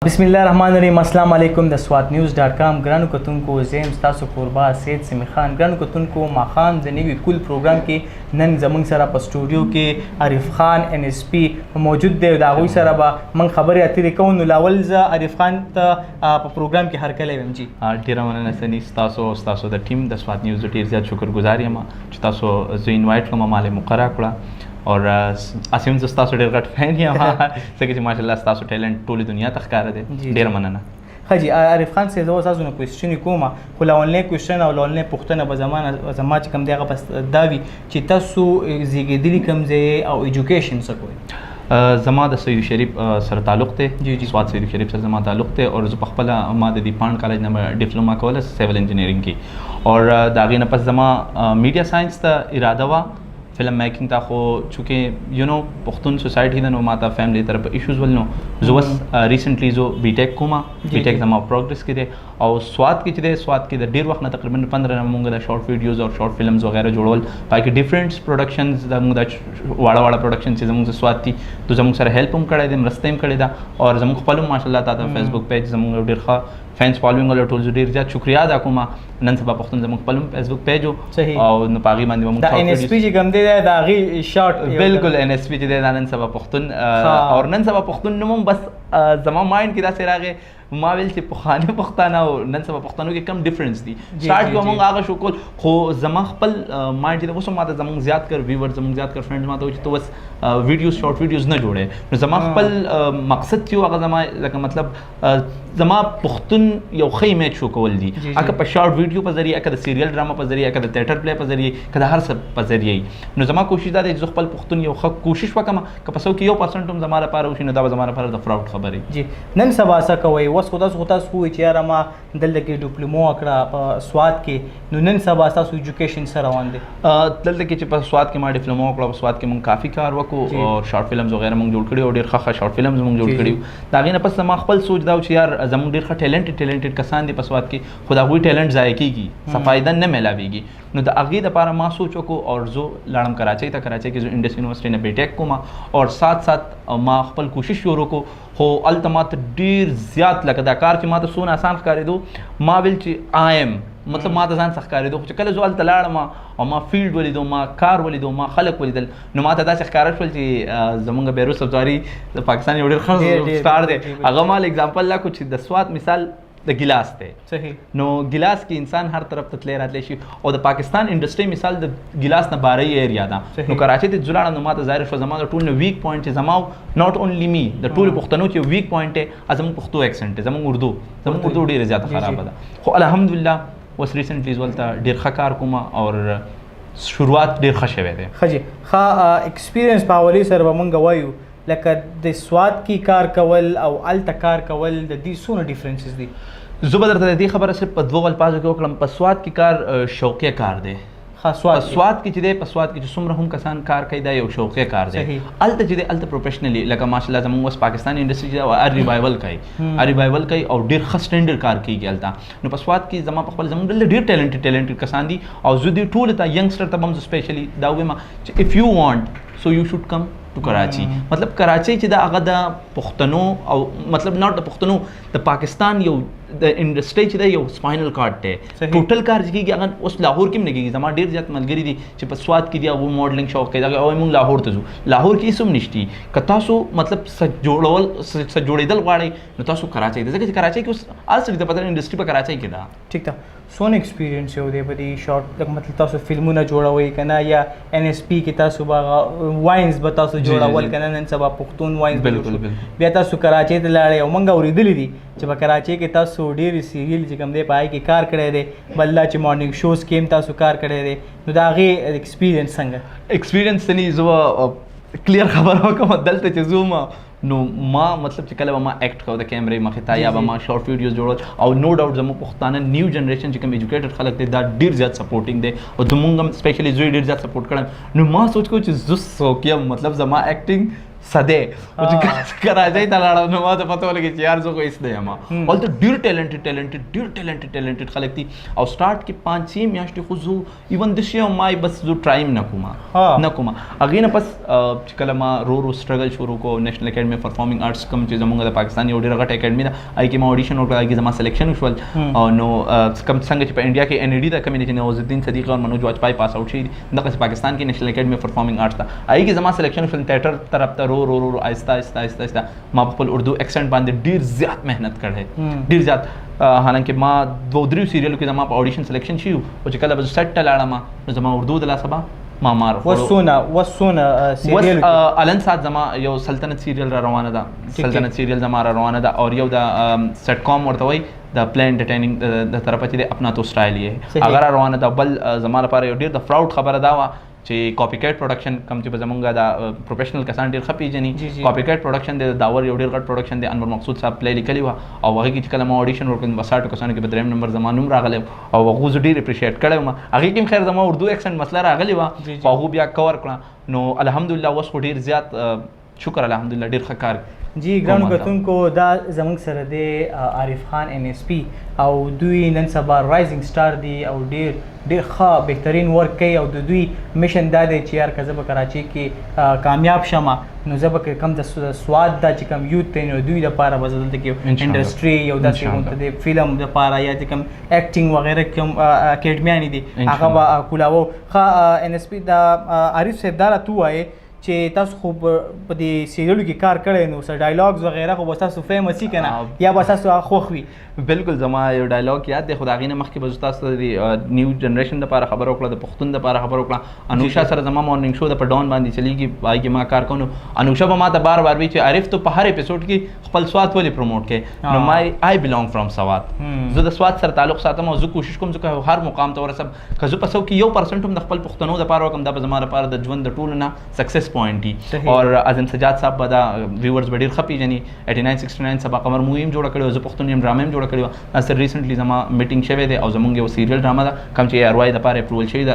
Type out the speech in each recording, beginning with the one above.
बिस्मिल्लाहिर्रहमानिर्रहीम अस्सलाम वालेकुम द स्वात न्यूज़.com ګرانو کتونکو زم تاسو قربا سید سمی خان ګرانو کتونکو ماخام د نیوی کول پروګرام کې نن زمونږ سره په سټوډیو کې عارف خان ان اس پی موجود دی دا غوي سره به من خبرې اترې کوم نو لاول ز عارف خان ته په پروګرام کې هر کله ویم جی ډیره مننه سني تاسو د ټیم د سوات نیوز ډیر زیات شکرګزار یم چې تاسو زه انوایټ کوم مال مقرره کړه اور اسیم زستا سو ډیر غټ فین یم څنګه چې ماشاءالله تاسو ټیلنټ ټولې دنیا ته ښکاره دی ډیر مننه خجی عارف خان سے زو تاسو نو کوېسچن کومه خو لاولنې کوېسچن او لاولنې پوښتنه به زما چې کوم دیغه بس داوی چې تاسو زیږېدلی کوم ځای او ایجوکیشن څه کوئ زما د سید شریف سره تعلق دی سوات سید شریف سره زما تعلق دی اور زه په خپل ما د دیپان کالج نه ډیپلوما کوله سیول انجینیرینګ کې اور دا غي نه پس زما میډیا ساينس ته اراده وا فلم میکینګ ته خو چونکې یو نو پښتون سوسایټي د نو ماته فیملی طرف ایشوز ول نو زه وس ریسنټلی زه بی ټیک کوما بی ټیک زما پروګرس کې دی او سوات کې چې دی سوات کې د ډیر وخت نه تقریبا 15 مونږ د شارټ ویډیوز او شارټ فلمز وغیرہ جوړول پای کې ډیفرنٹ پروډکشنز د موږ د واړه پروډکشن چې زموږ سوات دي ته زموږ سره هیلپ هم کړی دی مرسته هم کړې ده او زموږ خپل ماشاءالله تعالی فیسبوک پیج زموږ ډیر ښه فینس فالوینګ ول ټول ډیر زیات شکریا ادا کوم نن سبا پښتون زموږ خپل فیسبوک پیج او نو پاغي باندې موږ دا ان اس پی چې کوم دی دا غي شارټ بالکل ان اس پی چې دی نن سبا پښتون او نن سبا پښتون نوم بس زما مایند کې دا سره راغی ما ویل چې پخوانی پښتانه او نن سبا پښتنو کې کم ډیفرنس دي سٹارټ کوم هغه شو کول خو زما خپل مایند چې اوس ماته زمون زیات کر ویور زمون زیات کر فرندز ماته چې تو بس ویډیوز شارټ ویډیوز نه جوړه نو زما خپل مقصد چې هغه زما لکه مطلب زما پښتون یو خې میچ شو کول دي اګه په شارټ ویډیو په ذریعہ اګه د سیریل ډراما په ذریعہ اګه د تھیټر پلی په ذریعہ کله هر څه په ذریعہ نو زما کوشش دا دی چې خپل پښتون یو ښه کوشش وکم که په 1% هم زما لپاره وشي نو دا زما لپاره د فراډ خبرې جی نن سبا څه کوي وس خو تاسو وای چې یاره ما دلته کې ډیپلوما وکړه په سوات کې نو نن سبا تاسو ایجوکیشن سره روان دي دلته کې چې په سوات کې ما ډیپلوما وکړه په سوات کې مونږ کافي کار وکړو او شارټ فلمز وغیرہ مونږ جوړ کړي او ډیر ښه شارټ فلمز مونږ جوړ کړي دا غي نه پس ما خپل سوچ دا چې یار زموږ ډیر ښه ټیلنټډ کسان دي په سوات کې خدا وی ټیلنټ ضایع کیږي صفایده نه ملاويږي نو د اغه د لپاره ما سوچ وکړو اور زه لاړم کراچۍ کې زه انډس یونیورسيټي نه بی ټیک کوم اور ساتھ ما خپل کوشش شروع وکړو خو التمات ډیر زیات لکه دا کار چې ما ته سونه آسان ښکارېدو ما ویل چې آیم مطلب ما ته ځان څخه ښکارېدو چې کله زه هلته لاړم او ما فیلډ ولیدو ما کار ولیدو ما خلک ولیدل نو ما ته داسې ښکاره شول چې زمونږ بیروس افزاري د پاکستان یو ډېر ښه سټار دی هغه ما اګزامپل لا کو چې د سوات مثال د ګلاس دی صحیح نو ګلاس کې انسان هر طرف ته تللی راتلی شي او د پاکستان انډسټري مثال د ګلاس نه باري ایریا ده نو کراچۍ ته ځلاړم نو ما ته ظاهر شو زما د ټول نه ویک پوینټ چې زما ناٹ اونلی می د ټول پښتنو کې ویک پوینټ دی زموږ پښتو اکسنټ زموږ اردو ډېره زیاته خراب ده خو الحمدلله اوس ریسنټلی ولته ډېر ښه کار کوم اور شروعات ډېر ښه شوی دی خجی ښه ایکسپیرینس په حوالې سره به مونږ وایو لکه د سوات کې کار کول او الته کار کول د دې څونه ډیفرنسز دي زه به درته د دې خبره صرف په 2 الفاظو کې وکړم په سوات کې کار شوقیه کار دی سوات کې چې دی په سوات کې چې څومره هم کسان کار کوي دا یو شوقیه کار دی الته چې دی الته پروفیشنلی لکه ماشاءالله زموږ اوس پاکستاني انډسټري چې ریوایول کوي او ډېر ښه سټینډرډ کار کوي الته نو په سوات کې زما په خپل زموږ ډېر ټیلنټډ کسان دي او زه دې ټول ته ینګسټر ته هم سپیشلی دا وایم چې اف یو وانټ سو یو شوډ کم ټو کراچي مطلب کراچۍ چې دا هغه د پښتنو او مطلب ناٹ د پښتنو د پاکستان یو د انډسټري چې دا یو سپاینل کارډ دی ټوټل کار چې کېږي هغه اوس لاهور کې هم نه کېږي زما ډېر زیات ملګري دي چې په سوات کې دي هغه موډلنګ شوق کوي او موږ لاهور ته ځو لاهور کې هېڅ هم نشته که تاسو مطلب څه جوړېدل غواړئ نو تاسو کراچۍ ته ځکه چې کراچۍ کې اوس اصل د پته انډسټري په کراچۍ کې ده ټیک ده څونه ایکسپیرینس یو دی په دې شارټ مطلب تاسو فلمونه جوړوئ که نه یا ان اس پی کې تاسو به واینز به تاسو جوړول که نه نن سبا پښتون واینز بالکل بیا تاسو کراچۍ ته لاړئ او موږ اورېدلي دي چې په کراچۍ کې تاسو ډېرې سیریل چې کوم دی په هغې کې کار کړی دی بل دا چې مارننګ شوز کې هم تاسو کار کړی دی نو د هغې ایکسپیرینس څنګه ایکسپیرینس ته نه زه کلیر خبره وکړم دلته چې زوم نو ما مطلب چې کله به ما اکټ کوم د کیمرې مخې ته یا به ما شارټ ویډیوز جوړول او نو ډاوټ زموږ پښتانه نیو جنریشن چې کوم ایجوکیټډ خلک دی دا ډېر زیات سپورټینګ دی او زموږ هم سپیشلی زه ډېر زیات سپورټ کړم نو ما سوچ کوم چې زه څوک یم مطلب زما اکټینګ सदे कराची ته لاړم نو ما ته پته ولګي چې یار زه خو هېڅ نه یم هلته ډېر ټیلنټډ خلک دي او سټارټ کې 5-6 میاشتې خو زه ایون دس یم ما بس زه ټرایم نه کوم هغې نه پس چې کله ما رو سټرګل شروع کو نیشنل اکیډمي پرفارمینګ آرټس کوم چې زموږ د پاکستان یو ډېره غټه اکیډمي ده هغې کې ما اډیشن وکړه هغې کې زما سلیکشن وشول نو کوم څنګه چې په انډیا کې NED ته کوم چې نواز الدین صدیقي او منوج واجپائی پاس آؤٹ شوي دي دغسې پاکستان کې نیشنل اکیډمي پرفارمینګ آرټس ته هغې کې زما سلیکشن وشول تیټر طرف ته رو آهسته ما په خپل اردو ایکسنټ باندې ډېر زیات محنت کړی ډېر زیات حالانکه ما 2-3 سیریلو کې زما په اډیشن سلیکشن شي او چې کله به زه سیټ ته لاړم نو زما اردو د لاسه به ما مار وسونه سیریل الان سات زما یو سلطنت سیریل را روانه ده سلطنت سیریل زما را روانه ده او یو د سیټ کام ورته وایي د پلان انټرټینینګ د طرفه چې د اپنا تو سټایل یې هغه را روانه ده بل زما لپاره یو ډېر د فراوډ خبره دا وه چې کاپی کیټ پروډکشن کوم چې به زمونږ د پروفیشنل کسان ډېر ښه پېژني کاپی کیټ پروډکشن دی د داور یو ډېر غټ پروډکشن دی انور مقصود صاحب پلی لیکلې وه او هغې کې چې کله ما اډیشن ورکړم 60 کسانو کې به 3 نمبر زما نوم راغلی او هغو زه ډېر اپریشیټ کړی وم هغې کې هم خیر زما اردو ایکسنټ مسله راغلې وه خو هغو بیا کور کړه نو الحمدلله اوس خو ډېر زیات شکر الحمدلله ډېر ښه کار جی ګرانو کتونکو دا زموږ سره دی عارف خان NSP او دوی نن سبا رایزنګ سټار دی او ډېر ښه بهترین ورک کوي او د دوی میشن دا دی چې یار که زه به کراچۍ کې کامیاب شم نو زه به کم د سواد دا چې کم یوت دی نو دوی دپاره به زه دلته کې انډسټري یو داسې د فلم دپاره یا چې کم ایکټینګ وغیره کوم اکیډمیانې دي هغه به کولاوو ښه NSP دا عارف صاحب دا راته ووایې چې تاسو خو په دې سیریلو کې کار کړی نو څه ډایلاګز وغیره خو به ستاسو فیمس وي که نه یا به ستاسو خوښ وي بالکل زما یو ډایلاګ یاد دی خو د هغې نه مخکې به زه تاسو ته د نیو جنریشن دپاره خبره وکړه د پښتون دپاره خبره وکړه انوشا سره زما مارننګ شو د په ډاون باندې چلیږي هغې کې ما کار کوم نو انوشا به ما ته بار بار وي چې عارف تو په هر اپیسوډ کې خپل سوات ولې پروموټ کوې نو آی بلانګ فرام سوات زه د سوات سره تعلق ساتم او زه کوشش کوم چې هر مقام ته ورسم که زه په سو کې 1% هم د خپل پښتنو دپاره وکړم دا به زما لپاره د ژوند د ټولو نه سکسس پوینټ وي اور اعظم سجاد صاحب به دا ویورز به ډېر ښه پېژني 8969 سبا قمر مووي هم جوړه کړې وه زه پښتون یم ډرامه هم جوړه کړې وه سر ریسنټلی زما میټینګ شوی دی او زمونږ یو سیریل ډرامه ده کوم چې ARY دپاره اپروول شوي ده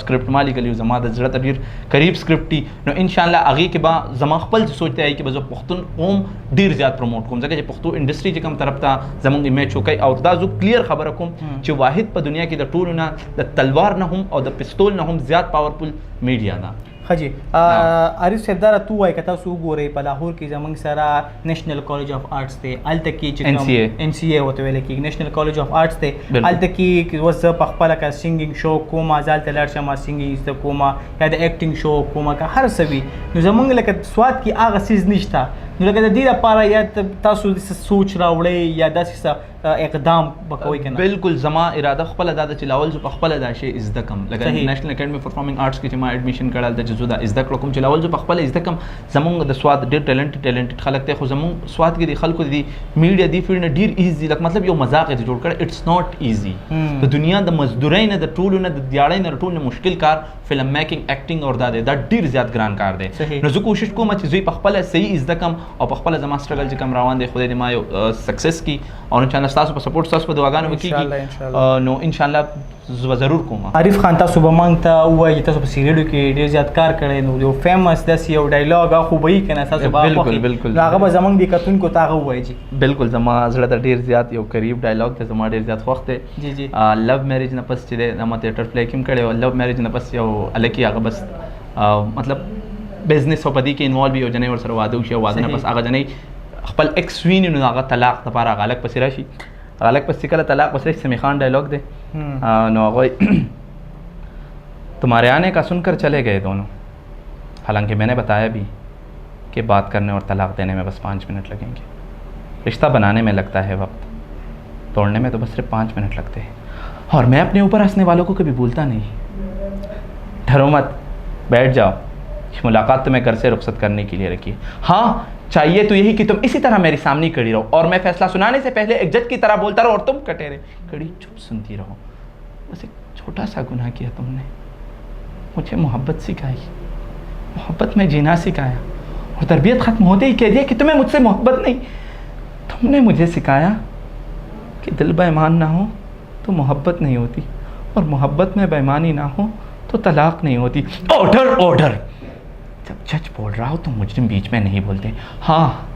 سکرپټ ما لیکلی و زما د زړه ته ډېر قریب سکرپټ دي نو انشاءالله هغې کې به زما خپل سوچ دی کې به زه پښتون قوم ډېر زیات پروموټ کوم ځکه چې پښتو انډسټري چې کوم طرف ته زمونږ امیج شوکی او دا زه کلیر خبره کوم چې واحد په دنیا کې د ټولو نه د تلوار نه هم او د پستول نه هم زیات پاورفل میډیا ده ښه جی عارف صاحب دا راته ووایي که تاسو وګورئ په لاهور کې زموږ سره نیشنل کالج آف آرټس دی هلته کې چې NCA ورته ویل کېږي نیشنل کالج آف آرټس دی هلته کې اوس زه په خپله که سینګینګ شو کوم زه هلته لاړ شم سینګینګ زده کوم یا د ایکټینګ شو کوم که هر څه وي نو زموږ لکه سوات کې هغه څیز نشته نو لکه د دې لپاره یا تاسو سوچ راوړئ یا داسې څه اقدام به کوئ که نه بالکل زما اراده خپله دا ده چې لاول زه په خپله دا شی زده کړم لکه نیشنل اکیډمي پرفارمینګ آرټس کې چې ما ایډمیشن کړی هلته چې زه دا زده کړه کوم چې لاول زه په خپله زده کړم زمونږ د سوات ډېر ټیلنټډ خلک دی خو زمونږ سوات کې د خلکو د میډیا دې فیلډ نه ډېر ایزي لکه مطلب یو مذاق یې جوړ کړی اټس ناٹ ایزي د دنیا د مزدورۍ نه د ټولو نه د دیاړۍ نه د ټولو نه مشکل کار فلم میکینګ ایکټینګ او دا دی دا ډېر زیات ګران کار دی نو زه کوشش کوم چې زه په خپله صحیح زده کړم او په خپله زما سټرګل چې کوم روان دی خدای دې ما یو سکسس کړي او انشاءالله ستاسو په سپورټ ستاسو په دعاګانو به کېږي نو انشاءالله زه ضرور کوم عارف خان تاسو به موږ ته ووایئ چې تاسو په سیریلو کې ډېر زیات کار کړی نو یو فیمس داسې یو ډایلاګ هغه خو به وي که نه ستاسو به هغه به زموږ دې کتونکو ته هغه ووایي جي بالکل زما زړه ته ډېر زیات یو قریب ډایلاګ دی زما ډېر زیات خوښ دی جی جی لو میریج نه پس چې دی ما تیټر پلی کې هم کړی و لو میریج نه پس یو هلکي هغه بس مطلب بزنس او په دې کې انوالو وي یو جنۍ ورسره واده وشي او واده نه پس هغه جنۍ خپل ایکس ویني نو هغه طلاق دپاره هغه هلک پسې راشي هلک پسې کله طلاق پسې راشي سمیع خان ډایلاګ دی نو هغه تمہارے آنے کا سن کر چلے گئے دونوں حالانکہ میں نے بتایا بھی کہ بات کرنے اور طلاق دینے میں بس 5 منٹ لگیں گے رشتہ بنانے میں لگتا ہے وقت توڑنے میں تو بس صرف 5 منٹ لگتے ہیں اور میں اپنے اوپر ہنسنے والوں کو کبھی بھولتا نہیں ڈرو مت بیٹھ جاؤ ملاقات تمہیں گھر سے رخصت کرنے کے لیے رکھی ہاں چاہیے تو یہی کہ تم اسی طرح میرے سامنے کھڑی رہو اور میں فیصلہ سنانے سے پہلے ایک جج کی طرح بولتا رہو اور تم کٹے رہے کھڑی چپ سنتی رہو بس ایک چھوٹا سا گناہ کیا تم نے مجھے محبت سکھائی محبت میں جینا سکھایا اور تربیت ختم ہوتے ہی کہہ دیا کہ تمہیں مجھ سے محبت نہیں تم نے مجھے سکھایا کہ دل بےمان نہ ہو تو محبت نہیں ہوتی اور محبت میں بےمانی نہ ہو تو طلاق نہیں ہوتی آرڈر آرڈر जब जज बोल रहा हो तो मुजरिम बीच में नहीं बोलते। हाँ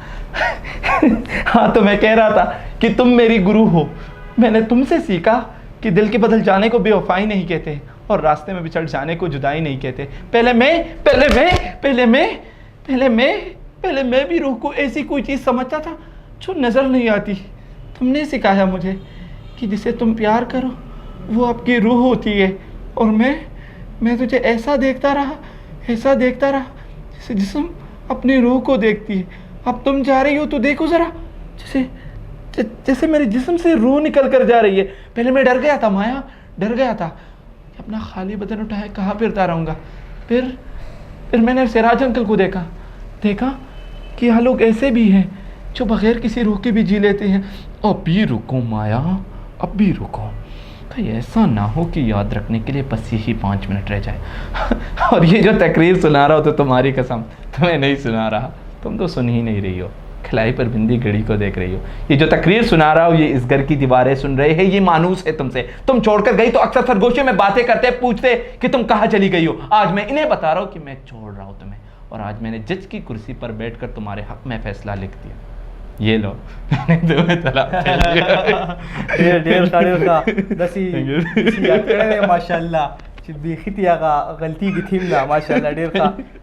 हाँ, तो मैं कह रहा था कि तुम मेरी गुरु हो। मैंने तुमसे सीखा कि दिल के बदल जाने को बेवफाई नहीं कहते और रास्ते में बिछड़ जाने को जुदाई नहीं कहते। पहले मैं भी रूह को ऐसी कोई चीज़ समझता था जो नज़र नहीं आती। तुमने सिखाया मुझे कि जिसे तुम प्यार करो वो आपकी रूह होती है, और मैं तुझे ऐसा देखता रहा जैसे जिस्म अपनी रूह को देखती है। अब तुम जा रही हो तो देखो ज़रा, जैसे मेरे जिस्म से रूह निकल कर जा रही है। पहले मैं डर गया था माया, डर गया था कि अपना खाली बदन उठाए कहाँ फिरता रहूँगा। फिर मैंने सिराज अंकल को देखा कि यहाँ लोग ऐसे भी हैं जो बग़ैर किसी रूह के भी जी लेते हैं। अब भी रुको माया, अब भी रुको, कहीं ऐसा ना हो कि याद रखने के लिए बस यही 5 मिनट रह जाए। और ये जो तकरीर सुना रहा हो तो तुम्हारी कसम तुम्हें नहीं सुना रहा, तुम तो सुन ही नहीं रही हो, खिलाई पर बिंदी घड़ी को देख रही हो। ये जो तकरीर सुना रहा हो ये इस घर की दीवारें सुन रहे हैं, ये मानूस है तुमसे। तुम छोड़कर गई तो अक्सर सरगोशे में बातें करते पूछते कि तुम कहाँ चली गई हो। आज मैं इन्हें बता रहा हूँ कि मैं छोड़ रहा हूँ तुम्हें, और आज मैंने जज की कुर्सी पर बैठकर तुम्हारे हक में फैसला लिख दिया। ये लो तुम्हें तलाक माशाल्लाह गलती की थी ना माशाल्लाह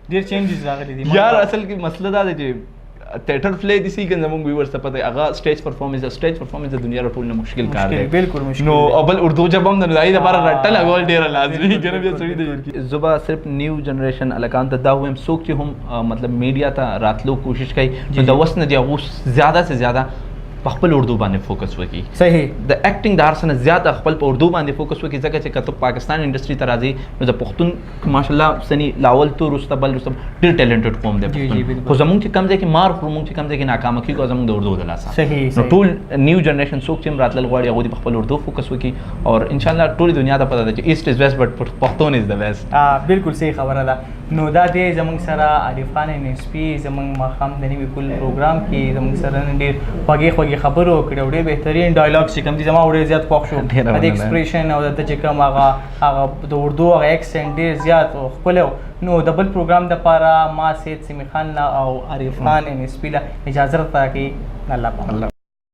ढेर चेंजेस रागली थी यार। असल की मसला था जे थिएटर प्ले दिसी के जमंग व्यूअर्स त पता अगा स्टेज परफॉर्मेंस दुनिया रो टूल मुश्किल कार है, बिल्कुल मुश्किल नो। अबल उर्दू जब हम नदाई दबारा रट्टा लगोल ढेर लाजमी जनाब ये सुई दे जुबा सिर्फ न्यू जनरेशन अलकान तदा हुए सोक कि हम मतलब मीडिया था रात लोग कोशिश कई दवस न दिया वो ज़्यादा से ज़्यादा पखपल उर्दू बाने फोकस हुई की सही द एक्टिंग दार सन ज़्यादा खपल पर उर्दू बाने फोकस हुई की जगह से कतो पाकिस्तान इंडस्ट्री तराजी नो द पुख्तून माशाल्लाह सनी लावल तो रुस्तबल टिल टैलेंटेड कौम दे पुख्तून जमुन के कम जे की मार खुरमुन के कम जे की नाकाम की को जमुन उर्दू दला सा सही नो टूल न्यू जनरेशन सोक चिम रात ललवाड़ी अगोदी पखपल उर्दू फोकस हुई की, और इंशाल्लाह पूरी दुनिया दा पता है east is waste but Pukhtun is the waste. बिल्कुल सही खबर है नो दा दे जमुन सरा आरिफ खान एनएसपी जमुन माखाम दनी बिल्कुल प्रोग्राम की जमुन सरा ने पगे खबरों कड़े बेहतरीन डायलॉग्स चिकम थी जमा उड़े ज़्यादा पॉक्शो अद एक्सप्रेशन और द चिकम आगा तो उर्दू आगा एक्सेंट दे ज़्यादा खोले नो डबल प्रोग्राम द पारा मा सेद सिमी खान ला और आरिफ खान एनएसपी ला इजाज़त था कि अल्लाह